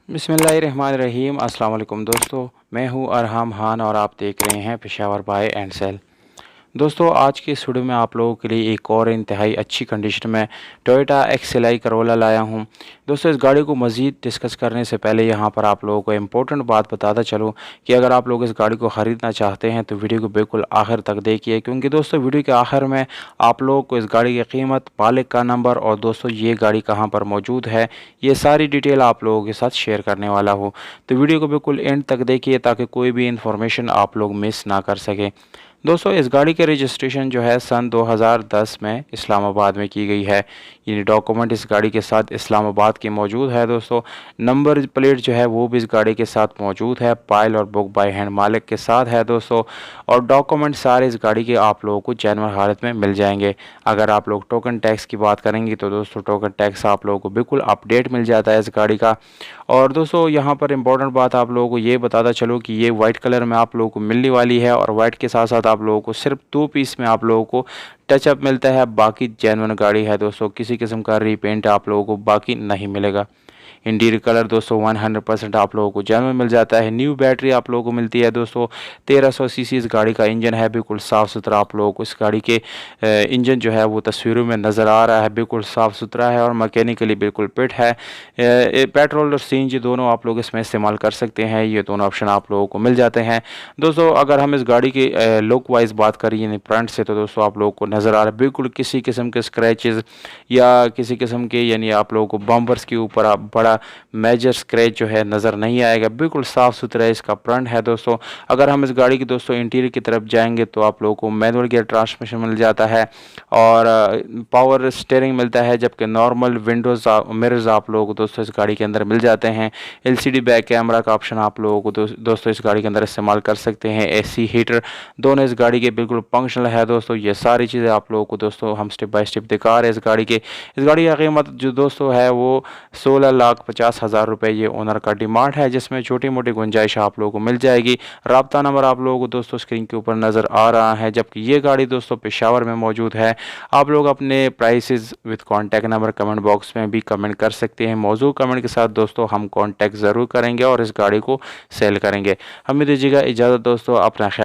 बिस्मिल्लाहिर्रहमानिर्रहीम। अस्सलाम वालेकुम दोस्तों, मैं हूं अरहम खान और आप देख रहे हैं पेशावर बाय एंड सेल। दोस्तों, आज की इस वीडियो में आप लोगों के लिए एक और इंतहाई अच्छी कंडीशन में टोयोटा एक्सएलआई करोला लाया हूं। दोस्तों, इस गाड़ी को मज़ीद डिस्कस करने से पहले यहां पर आप लोगों को इम्पोर्टेंट बात बताता चलूं कि अगर आप लोग इस गाड़ी को ख़रीदना चाहते हैं तो वीडियो को बिल्कुल आखिर तक देखिए, क्योंकि दोस्तों वीडियो के आखिर में आप लोगों को इस गाड़ी की कीमत, मालिक का नंबर और दोस्तों ये गाड़ी कहाँ पर मौजूद है, ये सारी डिटेल आप लोगों के साथ शेयर करने वाला हूँ। तो वीडियो को बिल्कुल एंड तक देखिए ताकि कोई भी इन्फॉर्मेशन आप लोग मिस ना कर सकें। दोस्तों, इस गाड़ी की रजिस्ट्रेशन जो है सन 2010 में इस्लामाबाद में की गई है। यानी डॉक्यूमेंट इस गाड़ी के साथ इस्लामाबाद के मौजूद है। दोस्तों, नंबर प्लेट जो है वो भी इस गाड़ी के साथ मौजूद है। पाइल और बुक बाय हैंड मालिक के साथ है दोस्तों। और डॉक्यूमेंट सारे इस गाड़ी के आप लोगों को जेन्युइन हालत में मिल जाएंगे। अगर आप लोग टोकन टैक्स की बात करेंगे तो दोस्तों टोकन टैक्स आप लोगों को बिल्कुल अपडेट मिल जाता है इस गाड़ी का। और दोस्तों, यहाँ पर इम्पोर्टेंट बात आप लोगों को ये बताता चलो कि ये वाइट कलर में आप लोगों को मिलने वाली है और वाइट के साथ साथ आप लोगों को सिर्फ 2 पीस में आप लोगों को टचअप मिलता है। बाकी जेन्युइन गाड़ी है दोस्तों, किसी किस्म का रीपेंट आप लोगों को बाकी नहीं मिलेगा। इंटीरियर कलर दोस्तों 100% आप लोगों को जेन्युइन मिल जाता है। न्यू बैटरी आप लोगों को मिलती है दोस्तों। 1300 सीसी इस गाड़ी का इंजन है, बिल्कुल साफ़ सुथरा आप लोगों को इस गाड़ी के इंजन जो है वो तस्वीरों में नज़र आ रहा है। बिल्कुल साफ़ सुथरा है और मैकेनिकली बिल्कुल फिट है। पेट्रोल और सीएनजी दोनों आप लोग इसमें इस्तेमाल कर सकते हैं। ये दोनों ऑप्शन आप लोगों को मिल जाते हैं। दोस्तों, अगर हम इस गाड़ी की लुक वाइज बात करें यानी फ्रंट से, तो दोस्तों आप लोगों को नज़र आ रहा है बिल्कुल किसी किस्म के स्क्रैचेस या किसी किस्म के यानी आप लोगों को बम्पर्स के ऊपर आप बड़ा मेजर स्क्रैच जो है नज़र नहीं आएगा। बिल्कुल साफ़ सुथरा इसका फ्रंट है दोस्तों। अगर हम इस गाड़ी की दोस्तों इंटीरियर की तरफ जाएंगे तो आप लोगों को मैनुअल गियर ट्रांसमिशन मिल जाता है और पावर स्टीयरिंग मिलता है, जबकि नॉर्मल विंडोज़ मिरर्स आप लोगों को दोस्तों इस गाड़ी के अंदर मिल जाते हैं। एलसीडी बैक कैमरा का ऑप्शन आप लोगों को दोस्तों इस गाड़ी के अंदर इस्तेमाल कर सकते हैं। एसी हीटर दोनों इस गाड़ी के बिल्कुल फंक्शनल है दोस्तों। ये सारी चीज़ें आप लोगों को दोस्तों हम स्टेप बाय स्टेप दिखा रहे हैं इस गाड़ी के। इस गाड़ी की कीमत जो दोस्तों है वो 16,50,000 रुपये ये ओनर का डिमांड है, जिसमें छोटी मोटी गुंजाइश आप लोगों को मिल जाएगी। राब्ता नंबर आप लोगों को दोस्तों स्क्रीन के ऊपर नज़र आ रहा है, जबकि ये गाड़ी दोस्तों पेशावर में मौजूद है। आप लोग अपने prices with contact number comment box में भी कमेंट कर सकते हैं। मौजूद कमेंट के साथ दोस्तों हम कॉन्टैक्ट ज़रूर करेंगे और इस गाड़ी को सेल करेंगे। हमें दीजिएगा इजाज़त दोस्तों, अपना ख्याल